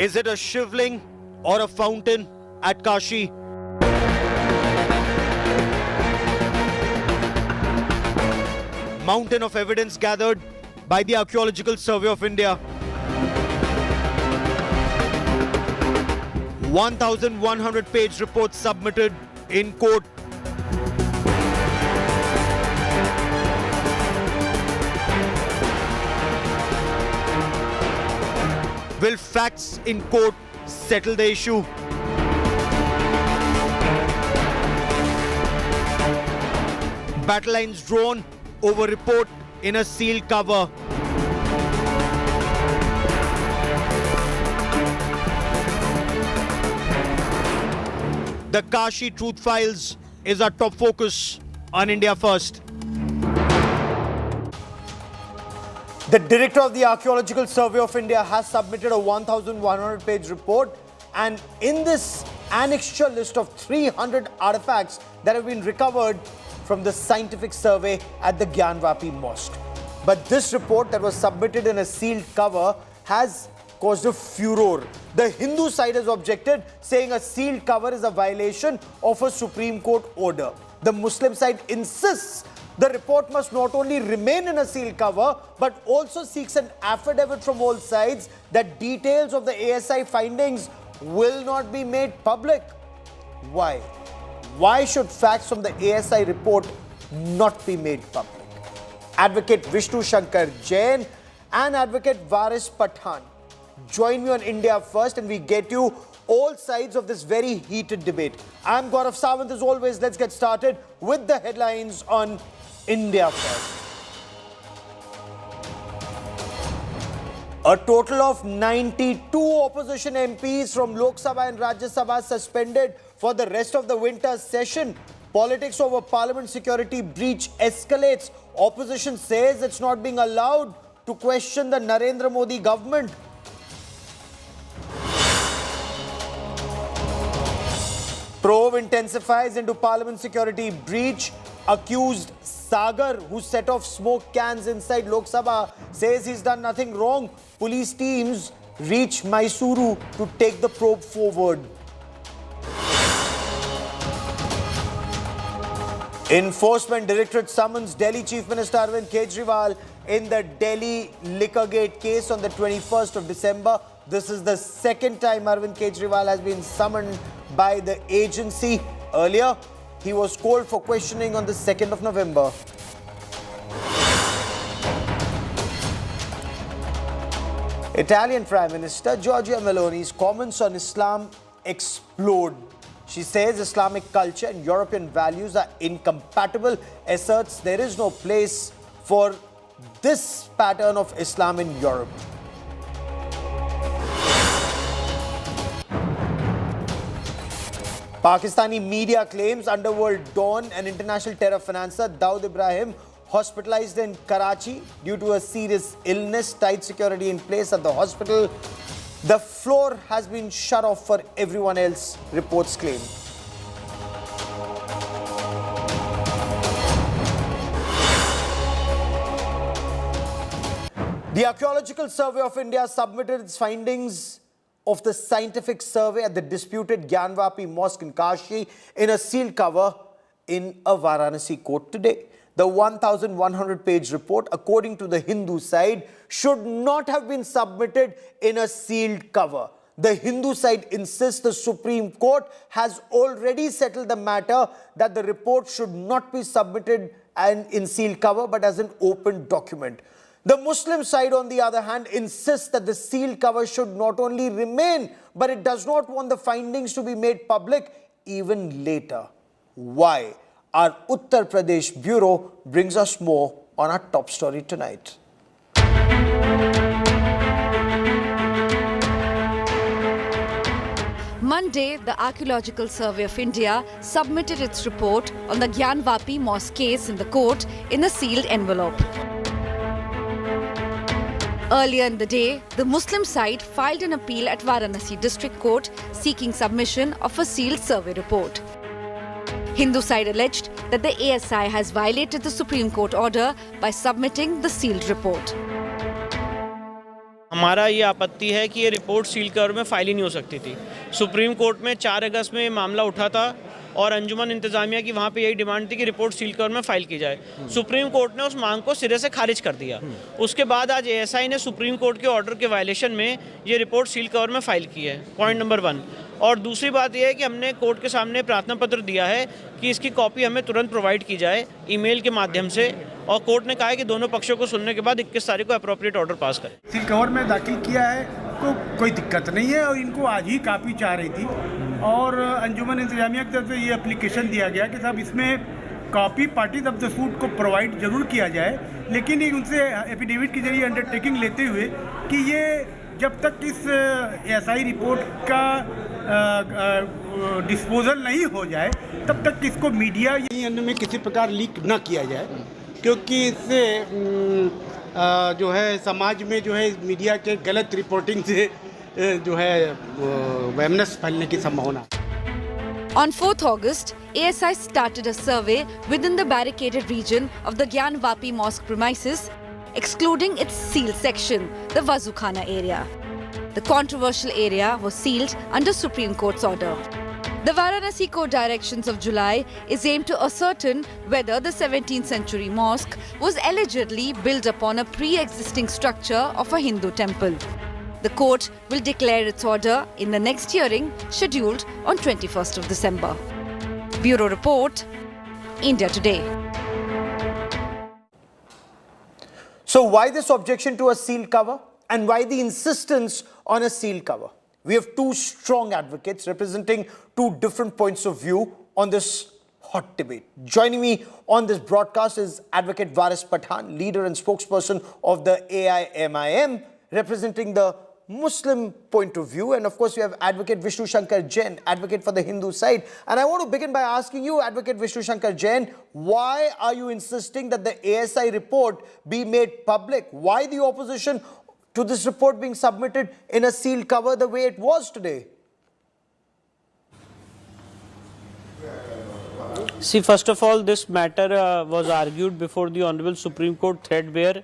Is it a Shivling or a fountain at Kashi? Mountain of evidence gathered by the Archaeological Survey of India. 1,100-page report submitted in court. Will facts in court settle the issue? Battle lines drawn over report in a sealed cover. The Kashi Truth Files is our top focus on India First. The director of the Archaeological Survey of India has submitted a 1,100-page report, and in this annexure list of 300 artifacts that have been recovered from the scientific survey at the Gyanvapi Mosque. But this report that was submitted in a sealed cover has caused a furor. The Hindu side has objected, saying a sealed cover is a violation of a Supreme Court order. The Muslim side insists the report must not only remain in a sealed cover, but also seeks an affidavit from all sides that details of the ASI findings will not be made public. Why? Why should facts from the ASI report not be made public? Advocate Vishnu Shankar Jain and Advocate Varis Pathan join me on India First, and we get you all sides of this very heated debate. I'm Gaurav Sawant. As always, let's get started with the headlines on India First. A total of 92 opposition MPs from Lok Sabha and Rajya Sabha suspended for the rest of the winter session. Politics over parliament security breach escalates. Opposition says it's not being allowed to question the Narendra Modi government. Probe intensifies into parliament security breach. Accused Sagar, who set off smoke cans inside Lok Sabha, says he's done nothing wrong. Police teams reach Mysuru to take the probe forward. Enforcement Directorate summons Delhi Chief Minister Arvind Kejriwal in the Delhi Liquorgate case on the 21st of December. This is the second time Arvind Kejriwal has been summoned by the agency. Earlier, he was called for questioning on the 2nd of November. Italian Prime Minister Giorgia Meloni's comments on Islam explode. She says Islamic culture and European values are incompatible, asserts there is no place for this pattern of Islam in Europe. Pakistani media claims underworld Dawn and international terror financer Dawood Ibrahim hospitalized in Karachi due to a serious illness. Tight security in place at the hospital. The floor has been shut off for everyone else, reports claim. The Archaeological Survey of India submitted its findings of the scientific survey at the disputed Gyanvapi Mosque in Kashi in a sealed cover in a Varanasi court today. The 1,100-page report, according to the Hindu side, should not have been submitted in a sealed cover. The Hindu side insists the Supreme Court has already settled the matter that the report should not be submitted in sealed cover but as an open document. The Muslim side, on the other hand, insists that the sealed cover should not only remain, but it does not want the findings to be made public even later. Why? Our Uttar Pradesh Bureau brings us more on our top story tonight. Monday, the Archaeological Survey of India submitted its report on the Gyanvapi Mosque case in the court in a sealed envelope. Earlier in the day, the Muslim side filed an appeal at Varanasi District Court seeking submission of a sealed survey report. Hindu side alleged that the ASI has violated the Supreme Court order by submitting the sealed report. हमारा ये आपत्ति है कि ये report seal cover में file ही नहीं हो सकती थी। सुप्रीम कोर्ट में 4 अगस्त में ये मामला उठा था और अंजुमन इंतजामिया की वहाँ पे यही डिमांड थी कि रिपोर्ट सील कवर में फाइल की जाए। सुप्रीम कोर्ट ने उस मांग को सिरे से खारिज कर दिया। उसके बाद आज एएसआई ने सुप्रीम कोर्ट के ऑर्डर के वायलेशन में ये रिपोर्ट सील कवर में फाइल की है। Point number 1। और दूसरी बात यह है कि हमने कोर्ट के सामने प्रार्थना पत्र दिया है कि इसकी कॉपी हमें तुरंत प्रोवाइड की जाए ईमेल के माध्यम से, और कोर्ट ने कहा है कि दोनों पक्षों को सुनने के बाद 21 तारीख को अप्रोप्रिएट ऑर्डर पास करें। सील कवर में दाखिल किया है तो कोई दिक्कत नहीं है, और इनको आज ही कापी चाह रही थी, और अंजुमन इंतजामिया की तरफ से ये एप्लीकेशन दिया गया कि साहब इसमें copy parties of the suit को प्रोवाइड जरूर किया जाए, लेकिन ये उनसे एफिडेविट के जरिए अंडरटेकिंग लेते हुए कि ये जब तक इस एएसआई रिपोर्ट का डिस्पोजल नहीं हो जाए तब तक इसको मीडिया अन्य में किसी प्रकार लीक न किया जाए, क्योंकि इससे जो है समाज में जो है मीडिया के गलत रिपोर्टिंग से जो है वेमनेस फैलने की संभावना। On 4th August, ASI started a survey within the barricaded region of the Gyanvapi Mosque premises, excluding its sealed section, the Wazukhana area. The controversial area was sealed under Supreme Court's order. The Varanasi Court directions of July is aimed to ascertain whether the 17th century mosque was allegedly built upon a pre-existing structure of a Hindu temple. The court will declare its order in the next hearing scheduled on 21st of December. Bureau Report, India Today. So why this objection to a sealed cover, and why the insistence on a sealed cover? We have two strong advocates representing two different points of view on this hot debate. Joining me on this broadcast is Advocate Varis Pathan, leader and spokesperson of the AIMIM, representing the Muslim point of view, and of course we have Advocate Vishnu Shankar Jain, advocate for the Hindu side. And I want to begin by asking you, Advocate Vishnu Shankar Jain, why are you insisting that the ASI report be made public? Why the opposition to this report being submitted in a sealed cover the way it was today? See, first of all, this matter was argued before the Honorable Supreme Court threadbare,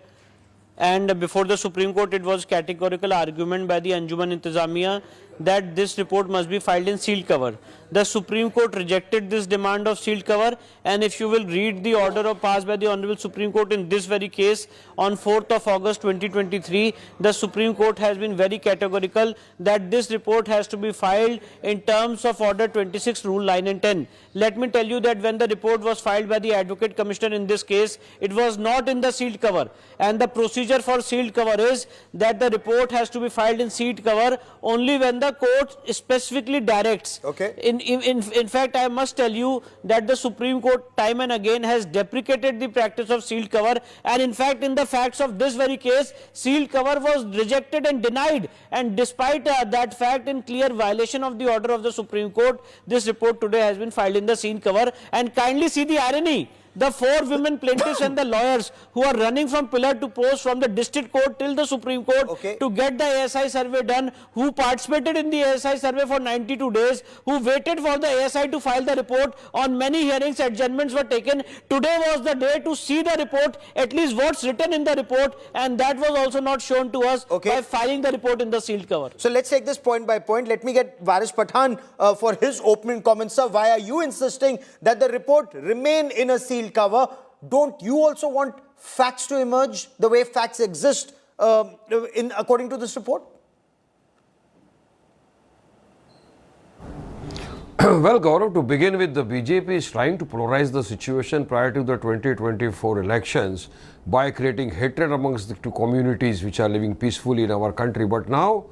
and before the Supreme Court it was categorical argument by the Anjuman Intizamiya that this report must be filed in sealed cover. The Supreme Court rejected this demand of sealed cover, and if you will read the order passed by the Honorable Supreme Court in this very case on 4th of August 2023, the Supreme Court has been very categorical that this report has to be filed in terms of Order 26, Rule 9 and 10. Let me tell you that when the report was filed by the Advocate Commissioner in this case, it was not in the sealed cover, and the procedure for sealed cover is that the report has to be filed in sealed cover only when the court specifically directs. Okay. In fact, I must tell you that the Supreme Court time and again has deprecated the practice of sealed cover, and in fact in the facts of this very case, sealed cover was rejected and denied, and despite that fact, in clear violation of the order of the Supreme Court, this report today has been filed in the sealed cover. And kindly see the irony. The 4 women plaintiffs and the lawyers who are running from pillar to post from the district court till the Supreme Court to get the ASI survey done, who participated in the ASI survey for 92 days, who waited for the ASI to file the report, on many hearings adjournments were taken. Today was the day to see the report, at least what's written in the report, and that was also not shown to us by filing the report in the sealed cover. So let's take this point by point. Let me get Varis Pathan for his opening comments. Sir, why are you insisting that the report remain in a sealed cover? Don't you also want facts to emerge the way facts exist according to this report? Well, Gaurav, to begin with, the BJP is trying to polarize the situation prior to the 2024 elections by creating hatred amongst the two communities which are living peacefully in our country. But now,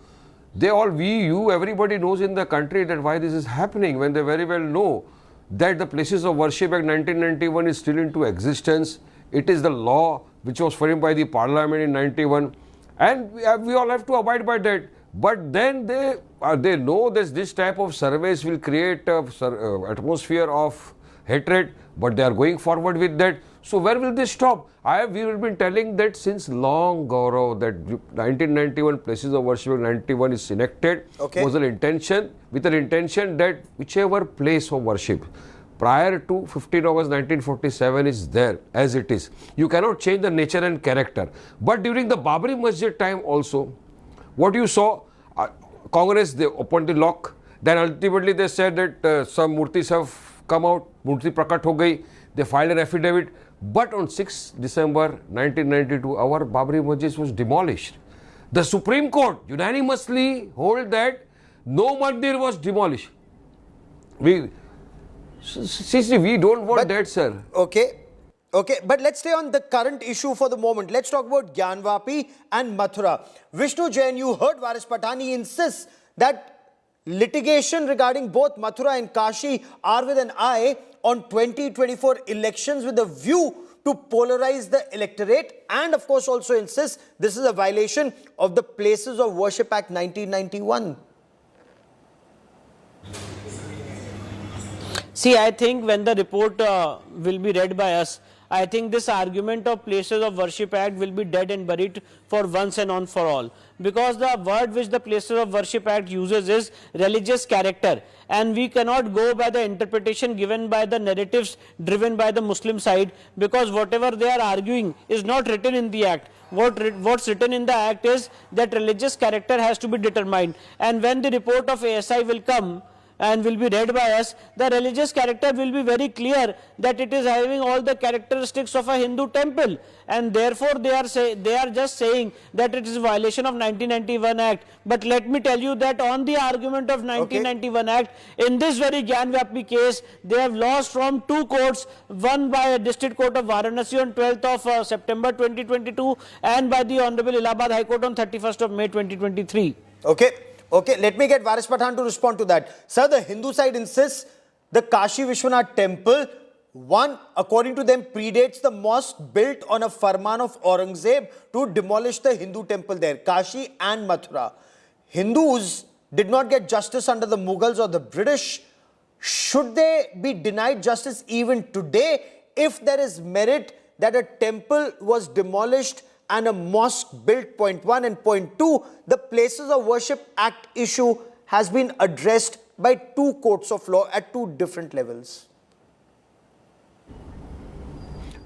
everybody knows in the country that why this is happening, when they very well know that the Places of Worship Act 1991 is still into existence. It is the law which was framed by the Parliament in 91, and we all have to abide by that. But then they know that this type of surveys will create an atmosphere of hatred, but they are going forward with that. So where will this stop? We have been telling that since long, Gaurav, that 1991 Places of Worship Act 91 is enacted was an intention, with an intention that whichever place of worship prior to 15 August 1947 is there as it is. You cannot change the nature and character. But during the Babri Masjid time also, What you saw, Congress, they opened the lock. Then ultimately they said that some murtis have come out, murti prakat ho gayi. They filed an affidavit. But on 6 December 1992, our Babri Masjid was demolished. The Supreme Court unanimously hold that no mandir was demolished. We don't want that, sir. Okay. Okay, but let's stay on the current issue for the moment. Let's talk about Gyanvapi and Mathura. Vishnu Jain, you heard Varis Pathan, he insists that litigation regarding both Mathura and Kashi are with an eye on 2024 elections with a view to polarize the electorate, and of course also insists this is a violation of the Places of Worship Act 1991. See, I think when the report will be read by us, I think this argument of Places of Worship Act will be dead and buried for once and for all. Because the word which the Places of Worship Act uses is religious character. And we cannot go by the interpretation given by the narratives driven by the Muslim side, because whatever they are arguing is not written in the act. What's written in the act is that religious character has to be determined. And when the report of ASI will come and will be read by us, the religious character will be very clear that it is having all the characteristics of a Hindu temple, and therefore they are just saying that it is a violation of 1991 Act. But let me tell you that on the argument of 1991 Act, in this very Gyanvapi case, they have lost from two courts, one by a District Court of Varanasi on 12th of September 2022 and by the Honorable Allahabad High Court on 31st of May 2023. Okay, let me get Varis Pathan to respond to that. Sir, the Hindu side insists the Kashi Vishwanath temple, one, according to them, predates the mosque built on a farman of Aurangzeb to demolish the Hindu temple there, Kashi and Mathura. Hindus did not get justice under the Mughals or the British. Should they be denied justice even today if there is merit that a temple was demolished and a mosque built? Point one, and point two, the Places of Worship Act issue has been addressed by two courts of law at two different levels.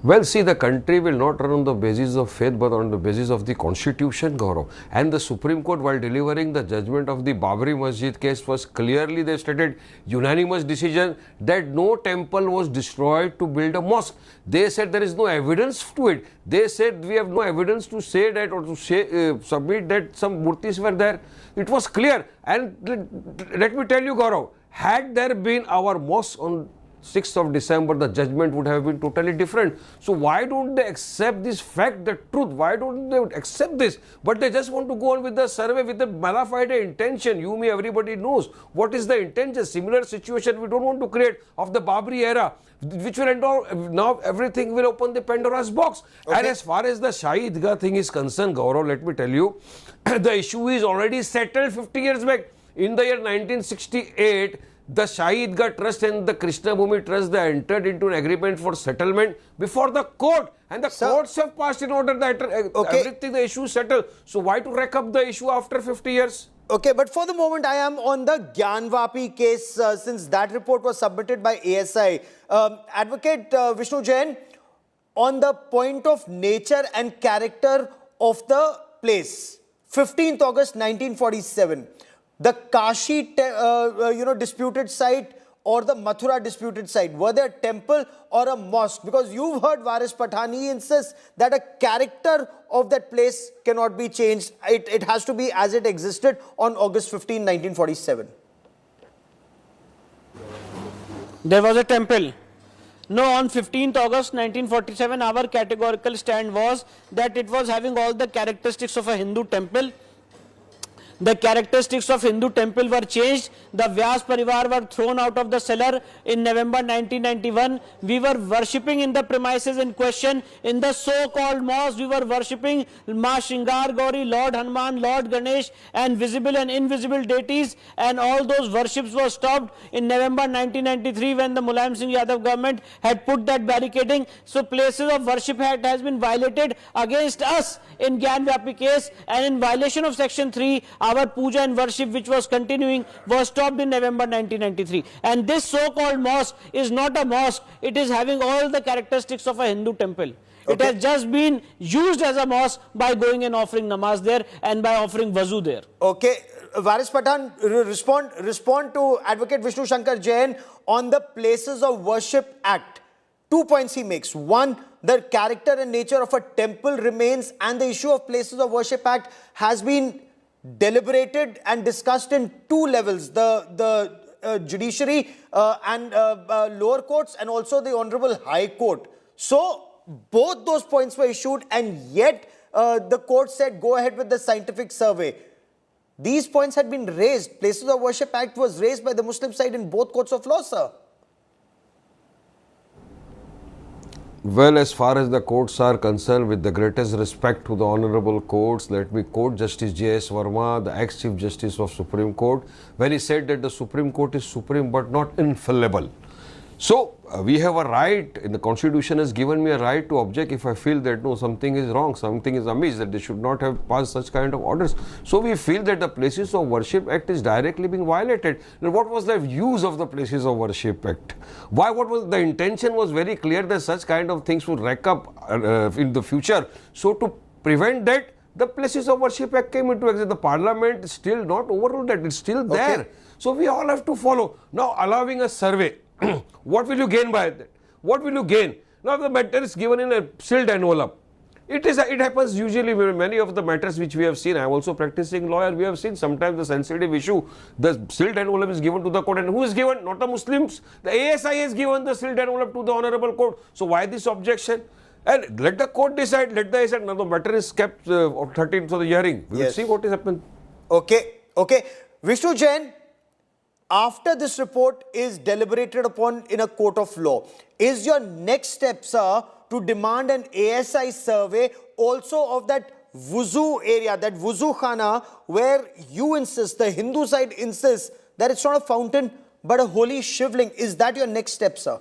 Well, see, the country will not run on the basis of faith but on the basis of the constitution, Gaurav. And the Supreme Court, while delivering the judgment of the Babri Masjid case, was clearly, they stated, unanimous decision that no temple was destroyed to build a mosque. They said there is no evidence to it. They said we have no evidence to say that or to say, submit that some murtis were there. It was clear. And let me tell you, Gaurav, had there been our mosque on 6th of December, the judgment would have been totally different. So why don't they accept this fact, the truth? Why don't they accept this? But they just want to go on with the survey with the bona fide intention. You, me, everybody knows what is the intention. Similar situation we don't want to create of the Babri era, which will end all, now everything will open the Pandora's box. Okay. And as far as the Shahi Idgah thing is concerned, Gaurav, let me tell you, the issue is already settled 50 years back. In the year 1968, the Shahi Idgah Trust and the Krishna Bhumi Trust, they entered into an agreement for settlement before the court, and the courts have passed in order that everything, the issue settled. So why to wreck up the issue after 50 years? Okay, but for the moment I am on the Gyanvapi case since that report was submitted by ASI. Advocate Vishnu Jain, on the point of nature and character of the place, 15th August 1947. The Kashi, disputed site or the Mathura disputed site, were there a temple or a mosque? Because you've heard Varis Pathan, he insists that a character of that place cannot be changed. It has to be as it existed on August 15, 1947. There was a temple. No, on 15th August 1947, our categorical stand was that it was having all the characteristics of a Hindu temple. The characteristics of Hindu temple were changed. The Vyas Parivar were thrown out of the cellar in November 1991. We were worshipping in the premises in question. In the so-called mosque, we were worshipping Ma Shingar Gauri, Lord Hanuman, Lord Ganesh, and visible and invisible deities. And all those worships were stopped in November 1993 when the Mulayam Singh Yadav government had put that barricading. So Places of Worship Act has been violated against us in Gyanvapi case, and in violation of Section 3, our puja and worship, which was continuing, was stopped in November 1993. And this so-called mosque is not a mosque. It is having all the characteristics of a Hindu temple. It has just been used as a mosque by going and offering namaz there and by offering wazu there. Okay, Varis Pathan, respond to Advocate Vishnu Shankar Jain on the Places of Worship Act. 2 points he makes. One, the character and nature of a temple remains, and the issue of Places of Worship Act has been deliberated and discussed in two levels, the judiciary and lower courts, and also the Honorable High Court. So both those points were issued, and yet the court said go ahead with the scientific survey. These points had been raised. Places of Worship Act was raised by the Muslim side in both courts of law, sir. Well, as far as the courts are concerned, with the greatest respect to the honorable courts, let me quote Justice J.S. Verma, the ex-Chief Justice of Supreme Court, when he said that the Supreme Court is supreme but not infallible. So, we have a right, and the Constitution has given me a right to object if I feel that no, something is wrong, something is amiss, that they should not have passed such kind of orders. So, we feel that the Places of Worship Act is directly being violated. Now, what was the use of the Places of Worship Act? Why? What was the intention? Was very clear that such kind of things would rack up in the future. So, to prevent that, the Places of Worship Act came into existence. The Parliament still not overruled that. It's still there. Okay. So, we all have to follow. Now, allowing a survey. What will you gain by that? What will you gain? Now the matter is given in a sealed envelope. It happens usually with many of the matters which we have seen. I am also practicing lawyer. We have seen sometimes the sensitive issue. The sealed envelope is given to the court, and who is given? Not the Muslims. The ASI has given the sealed envelope to the honorable court. So why this objection? And let the court decide. Let the ASI. Now the matter is kept 13th for the hearing. We will see what is happened. Okay. Vishnu Jain, after this report is deliberated upon in a court of law, is your next step, sir, to demand an ASI survey also of that wuzu area, that wuzu khana, where you insist, the Hindu side insists that it's not a fountain but a holy Shivling? Is that your next step, sir?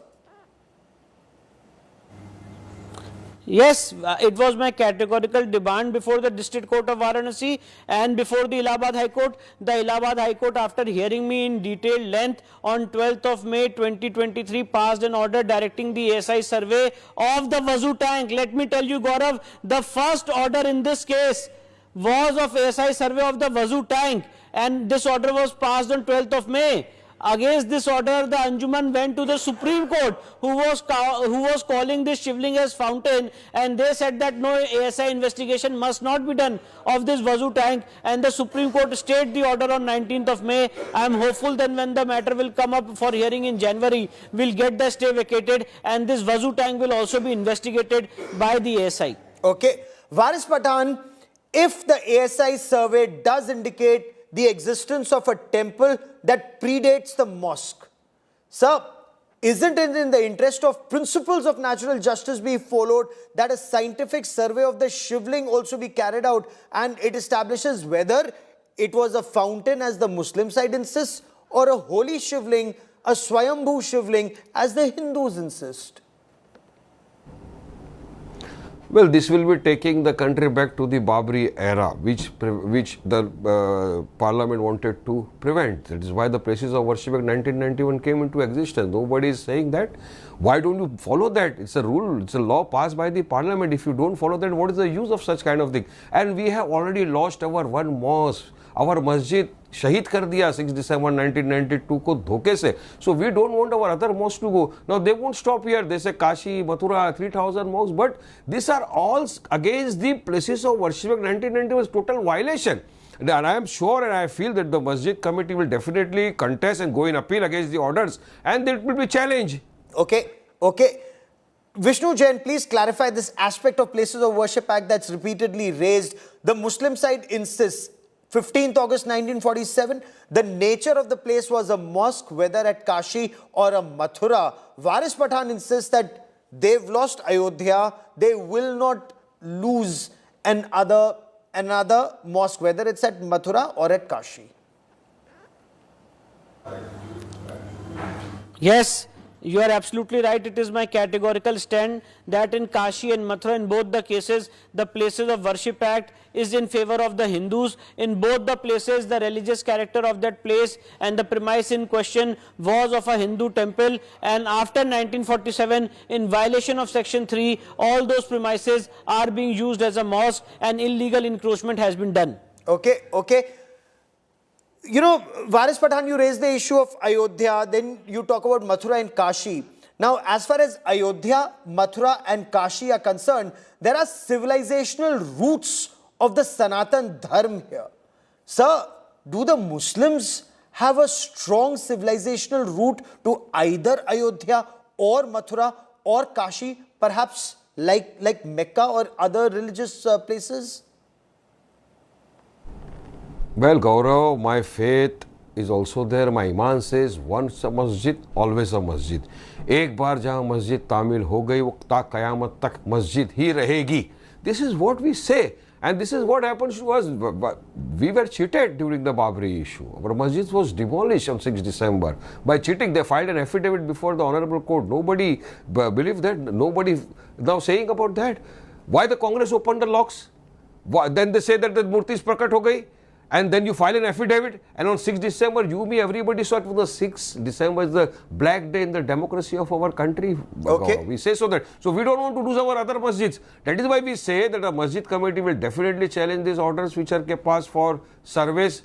Yes, it was my categorical demand before the District Court of Varanasi and before the Allahabad High Court. The Allahabad High Court, after hearing me in detailed length on 12th of May 2023, passed an order directing the ASI survey of the Wazu tank. Let me tell you, Gaurav, the first order in this case was of ASI survey of the Wazu tank, and this order was passed on 12th of May. Against this order, the Anjuman went to the Supreme Court, who was calling this Shivling as fountain, and they said that no ASI investigation must not be done of this Wazu tank, and the Supreme Court stayed the order on 19th of May. I am hopeful that when the matter will come up for hearing in January, we'll get the stay vacated, and this Wazu tank will also be investigated by the ASI. Okay. Varis Pathan, if the ASI survey does indicate the existence of a temple that predates the mosque, sir, isn't it in the interest of principles of natural justice be followed that a scientific survey of the Shivling also be carried out, and it establishes whether it was a fountain as the Muslim side insists or a holy Shivling, a Swayambhu Shivling as the Hindus insist? Well, this will be taking the country back to the Babri era, which the Parliament wanted to prevent. That is why the Places of Worship Act 1991 came into existence. Nobody is saying that. Why don't you follow that? It's a rule, it's a law passed by the Parliament. If you don't follow that, what is the use of such kind of thing? And we have already lost our one mosque, our masjid. शहीद कर दिया 6 December 1992 को धोखे से. So we don't want our other mosques to go. Now they won't stop here. They say Kashi, Mathura, 3,000 mosques, but these are all against the Places of Worship Act 1990 was total violation. And I am sure and I feel that the Masjid Committee will definitely contest and go in appeal against the orders, and it will be challenged. Okay. Vishnu Jain, please clarify this aspect of Places of Worship Act that's repeatedly raised. The Muslim side insists 15th August 1947, the nature of the place was a mosque, whether at Kashi or a Mathura. Varis Pathan insists that they've lost Ayodhya, they will not lose another mosque, whether it's at Mathura or at Kashi. Yes, you are absolutely right. It is my categorical stand that in Kashi and Mathura, in both the cases, the Places of Worship Act is in favor of the Hindus. In both the places, the religious character of that place and the premise in question was of a Hindu temple, and after 1947, in violation of section 3, all those premises are being used as a mosque and illegal encroachment has been done. Okay. You know, Varis Pathan, you raised the issue of Ayodhya, then you talk about Mathura and Kashi. Now, as far as Ayodhya, Mathura and Kashi are concerned, there are civilizational roots of the Sanatan Dharma here. Sir, do the Muslims have a strong civilizational root to either Ayodhya or Mathura or Kashi, perhaps like Mecca or other religious places? Well, Gaurav, my faith is also there. My iman says once a masjid, always a masjid. एक बार जहाँ मस्जिद तामील हो गई वो क़यामत तक मस्जिद ही रहेगी. This is what we say, and this is what happens to us. We were cheated during the Babri issue. Our masjid was demolished on 6 December. By cheating, they filed an affidavit before the Honorable Court. Nobody believed that. Nobody now saying about that. Why the Congress opened the locks? Then they say that the murti is prakat ho gayi. And then you file an affidavit, and on 6 December, you, me, everybody saw it for the 6 December is the black day in the democracy of our country. Okay. We say so that. So we don't want to do our other masjids. That is why we say that a masjid committee will definitely challenge these orders which are passed for surveys.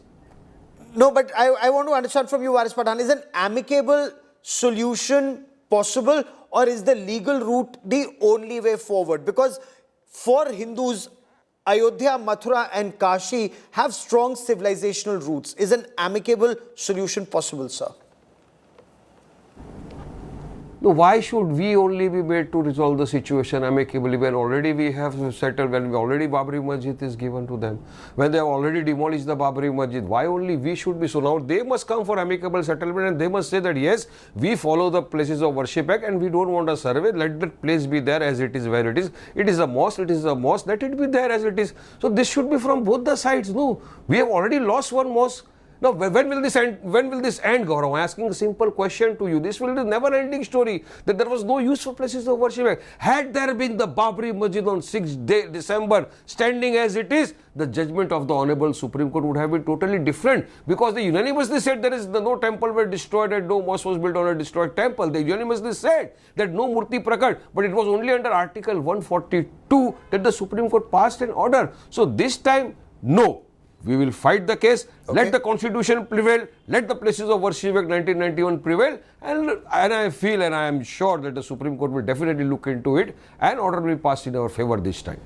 No, but I want to understand from you, Varis Pathan, is an amicable solution possible, or is the legal route the only way forward? Because for Hindus, Ayodhya, Mathura and Kashi have strong civilizational roots. Is an amicable solution possible, sir? No, why should we only be made to resolve the situation amicably when already we have settled, when already Babri Masjid is given to them, when they have already demolished the Babri Masjid? Why only we should be? So now they must come for amicable settlement, and they must say that yes, we follow the Places of Worship Act and we don't want a survey. Let that place be there as it is, where it is. It is a mosque, it is a mosque, let it be there as it is. So this should be from both the sides. No, we have already lost one mosque. Now, when will this end? When will this end, Gaurav? I'm asking a simple question to you. This will be a never-ending story that there was no use for Places of Worship. Had there been the Babri Masjid on 6 December standing as it is, the judgment of the Honorable Supreme Court would have been totally different, because they unanimously said there is no temple were destroyed and no mosque was built on a destroyed temple. They unanimously said that no murti prakat, but it was only under Article 142 that the Supreme Court passed an order. So this time, no. We will fight the case, let the Constitution prevail, let the Places of Worship Act 1991 prevail, and I feel and I am sure that the Supreme Court will definitely look into it and order will be passed in our favor this time.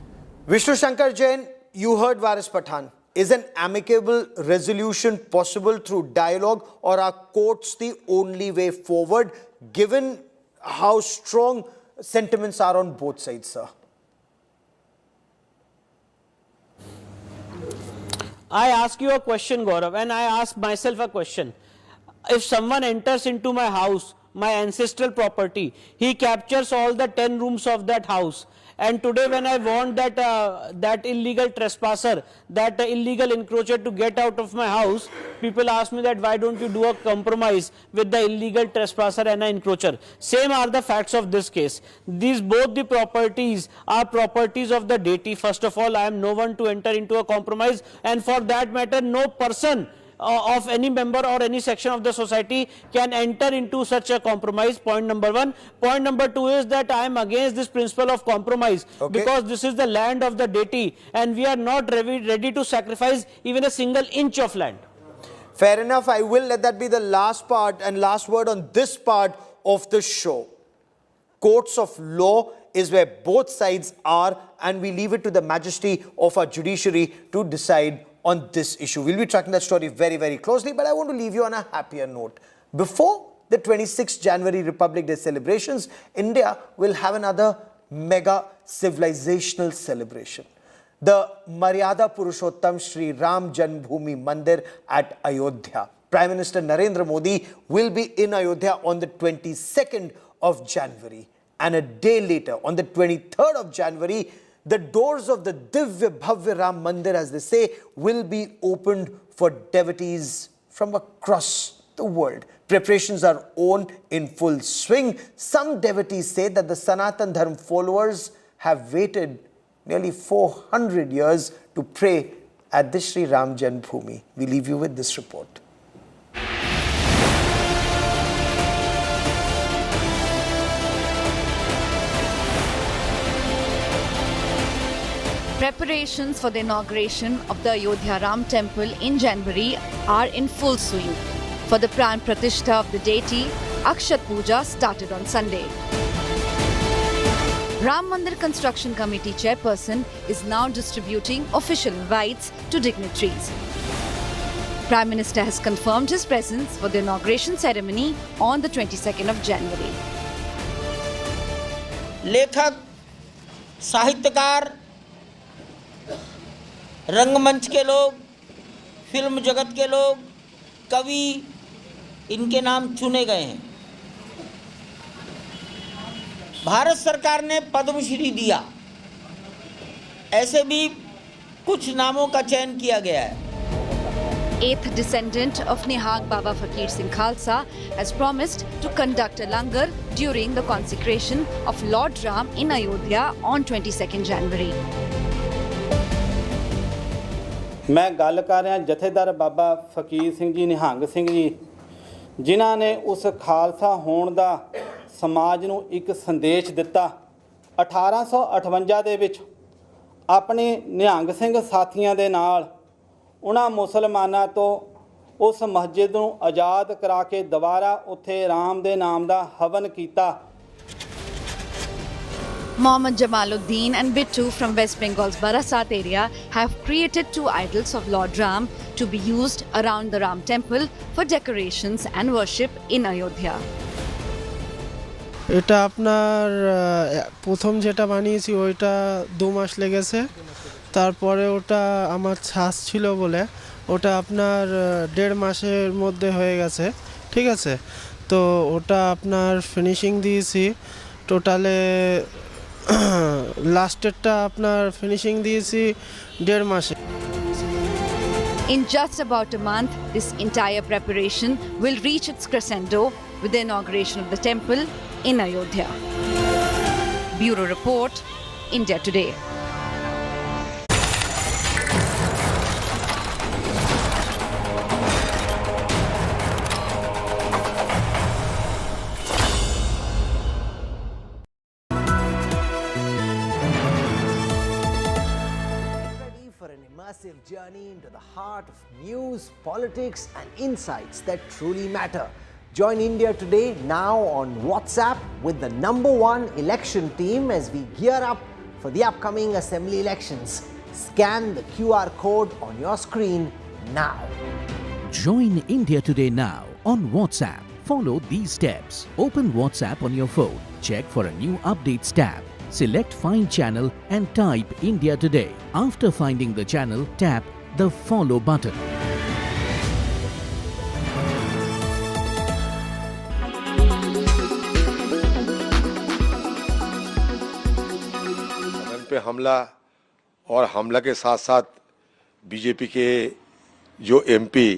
Vishnu Shankar Jain, you heard Varis Pathan. Is an amicable resolution possible through dialogue, or are courts the only way forward, given how strong sentiments are on both sides, sir? I ask you a question, Gaurav, and I ask myself a question. If someone enters into my house, my ancestral property, he captures all the 10 rooms of that house, and today when I want that illegal trespasser, that illegal encroacher to get out of my house, people ask me that why don't you do a compromise with the illegal trespasser and an encroacher. Same are the facts of this case. These both the properties are properties of the deity. First of all, I am no one to enter into a compromise, and for that matter, no person of any member or any section of the society can enter into such a compromise. Point number one. Point number two is that I am against this principle of compromise, because this is the land of the deity and we are not ready to sacrifice even a single inch of land. Fair enough. I will let that be the last part and last word on this part of the show. Courts of law is where both sides are, and we leave it to the majesty of our judiciary to decide on this issue. We'll be tracking that story very, very closely, but I want to leave you on a happier note. Before the 26th January Republic Day celebrations, India will have another mega civilizational celebration. The Maryada Purushottam Shri Ram Janmabhoomi Mandir at Ayodhya. Prime Minister Narendra Modi will be in Ayodhya on the 22nd of January. And a day later, on the 23rd of January, the doors of the Divya Bhavya Ram Mandir, as they say, will be opened for devotees from across the world. Preparations are on in full swing. Some devotees say that the Sanatan Dharma followers have waited nearly 400 years to pray at the Sri Ram Janmabhoomi. We leave you with this report. Preparations for the inauguration of the Ayodhya Ram Temple in January are in full swing. For the Pran Pratishtha of the deity, Akshat Puja started on Sunday. Ram Mandir Construction Committee chairperson is now distributing official invites to dignitaries. Prime Minister has confirmed his presence for the inauguration ceremony on the 22nd of January. लेखक, साहित्यकार, रंगमंच के लोग, film जगत के लोग, कवि, इनके नाम चुने गए हैं। भारत सरकार ने पद्मश्री दिया, ऐसे भी कुछ नामों का चयन किया गया है। Eighth descendant of Nihag Baba Fakir Singh Khalsa has promised to conduct a langar during the consecration of Lord Ram in Ayodhya on 22nd January. मैं गल कर रहा जथेदार बाबा फकीर सिंह जी निहंग सिंह जी जिन्हां ने उस खालसा होण दा समाज ਨੂੰ ਇੱਕ ਸੰਦੇਸ਼ ਦਿੱਤਾ 1858 ਦੇ ਵਿੱਚ ਆਪਣੇ ਨਿਹੰਗ ਸਿੰਘ ਸਾਥੀਆਂ ਦੇ ਨਾਲ ਉਹਨਾਂ ਮੁਸਲਮਾਨਾਂ ਤੋਂ ਉਸ ਮਸਜਿਦ ਨੂੰ ਆਜ਼ਾਦ ਕਰਾ ਕੇ ਦੁਬਾਰਾ ਉੱਥੇ ਰਾਮ ਦੇ ਨਾਮ ਦਾ ਹਵਨ ਕੀਤਾ। Mohammad Jamaluddin and Bittu from West Bengal's Barasat area have created two idols of Lord Ram to be used around the Ram temple for decorations and worship in Ayodhya. এটা আপনার প্রথম যেটা বানিয়েছি ওইটা 2 মাস লেগেছে, তারপরে ওটা আমার ছাস ছিল বলে ওটা আপনার 1.5 মাসের মধ্যে হয়ে গেছে, ঠিক আছে। তো ওটা আপনার ফিনিশিং দিয়েছি টোটালে লাস্টেরটা আপনার ফিনিশিং দিয়েছি 1.5 মাসে। In just about a month, this entire preparation will reach its crescendo with the inauguration of the temple in Ayodhya. Bureau Report, India Today. Immersive journey into the heart of news, politics and insights that truly matter. Join India Today now on WhatsApp with the #1 election team as we gear up for the upcoming assembly elections. Scan the QR code on your screen now. Join India Today now on WhatsApp. Follow these steps. Open WhatsApp on your phone. Check for a new updates tab. Select Find Channel and type India Today. After finding the channel, tap the Follow button. सदन पे हमला और हमला के साथ साथ BJP के जो एमपी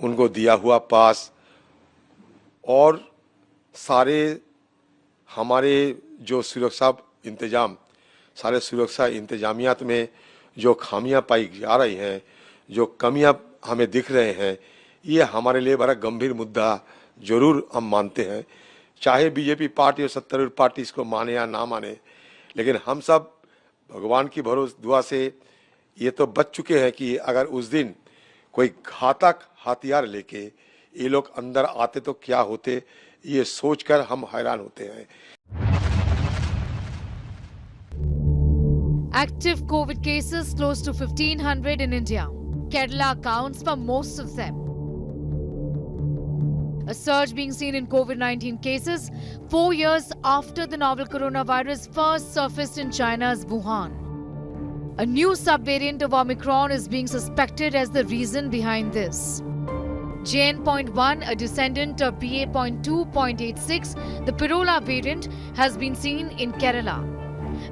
उनको दिया हुआ पास और सारे हमारे जो सुरक्षा इंतजामियात में जो खामियां पाई जा रही हैं, जो कमियां हमें दिख रहे हैं, ये हमारे लिए बड़ा गंभीर मुद्दा जरूर हम मानते हैं। चाहे बीजेपी पार्टी और सत्तारूढ़ पार्टी इसको माने या ना माने, लेकिन हम सब भगवान की भरोसे दुआ से ये तो बच चुके हैं कि अगर उस दिन कोई घातक हथियार लेके ये लोग अंदर आते तो क्या होते, ये सोचकर हम हैरान होते हैं। Active COVID cases close to 1,500 in India. Kerala accounts for most of them. A surge being seen in COVID-19 cases 4 years after the novel coronavirus first surfaced in China's Wuhan. A new subvariant of Omicron is being suspected as the reason behind this. JN.1, a descendant of BA.2.86, the Pirola variant, has been seen in Kerala.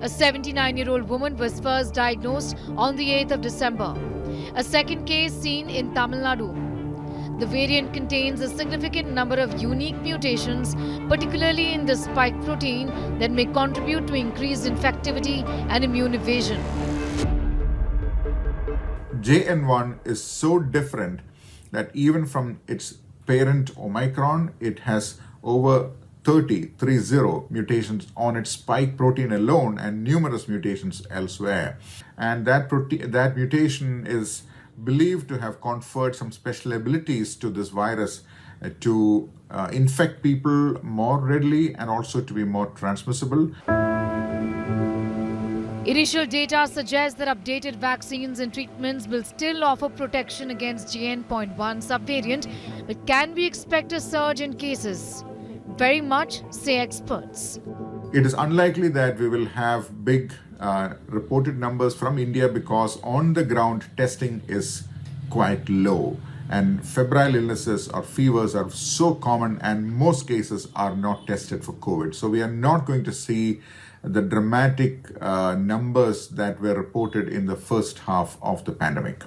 A 79-year-old woman was first diagnosed on the 8th of December. A second case seen in Tamil Nadu. The variant contains a significant number of unique mutations, particularly in the spike protein, that may contribute to increased infectivity and immune evasion. JN1 is so different that even from its parent Omicron, it has over 30 mutations on its spike protein alone and numerous mutations elsewhere. And that mutation is believed to have conferred some special abilities to this virus to infect people more readily and also to be more transmissible. Initial data suggests that updated vaccines and treatments will still offer protection against JN.1 subvariant, but can we expect a surge in cases? Very much, say experts. It is unlikely that we will have big reported numbers from India because on the ground testing is quite low and febrile illnesses or fevers are so common and most cases are not tested for COVID. So we are not going to see the dramatic numbers that were reported in the first half of the pandemic.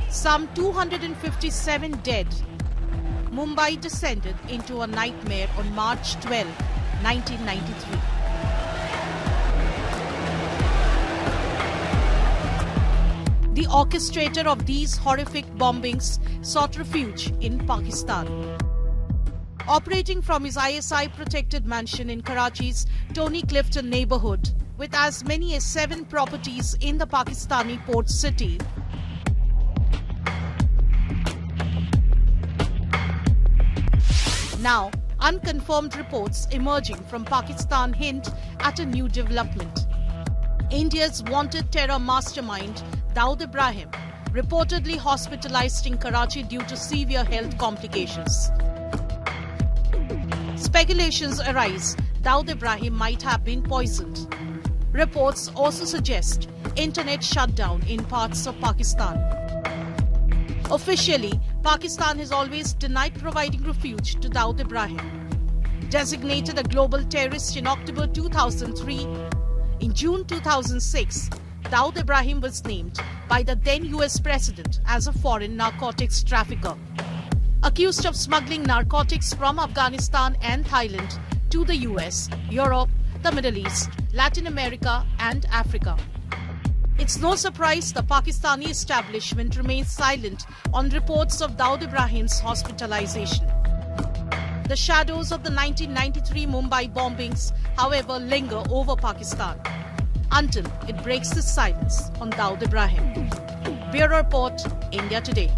Some 257 dead. Mumbai descended into a nightmare on March 12, 1993. The orchestrator of these horrific bombings sought refuge in Pakistan. Operating from his ISI-protected mansion in Karachi's Tony Clifton neighborhood, with as many as 7 properties in the Pakistani port city, now, unconfirmed reports emerging from Pakistan hint at a new development. India's wanted terror mastermind, Dawood Ibrahim, reportedly hospitalized in Karachi due to severe health complications. Speculations arise Dawood Ibrahim might have been poisoned. Reports also suggest internet shutdown in parts of Pakistan. Officially, Pakistan has always denied providing refuge to Dawood Ibrahim. Designated a global terrorist in October 2003, in June 2006, Dawood Ibrahim was named by the then US President as a foreign narcotics trafficker. Accused of smuggling narcotics from Afghanistan and Thailand to the US, Europe, the Middle East, Latin America and Africa. It's no surprise the Pakistani establishment remains silent on reports of Dawood Ibrahim's hospitalization. The shadows of the 1993 Mumbai bombings, however, linger over Pakistan until it breaks the silence on Dawood Ibrahim. Bureau Report, India Today.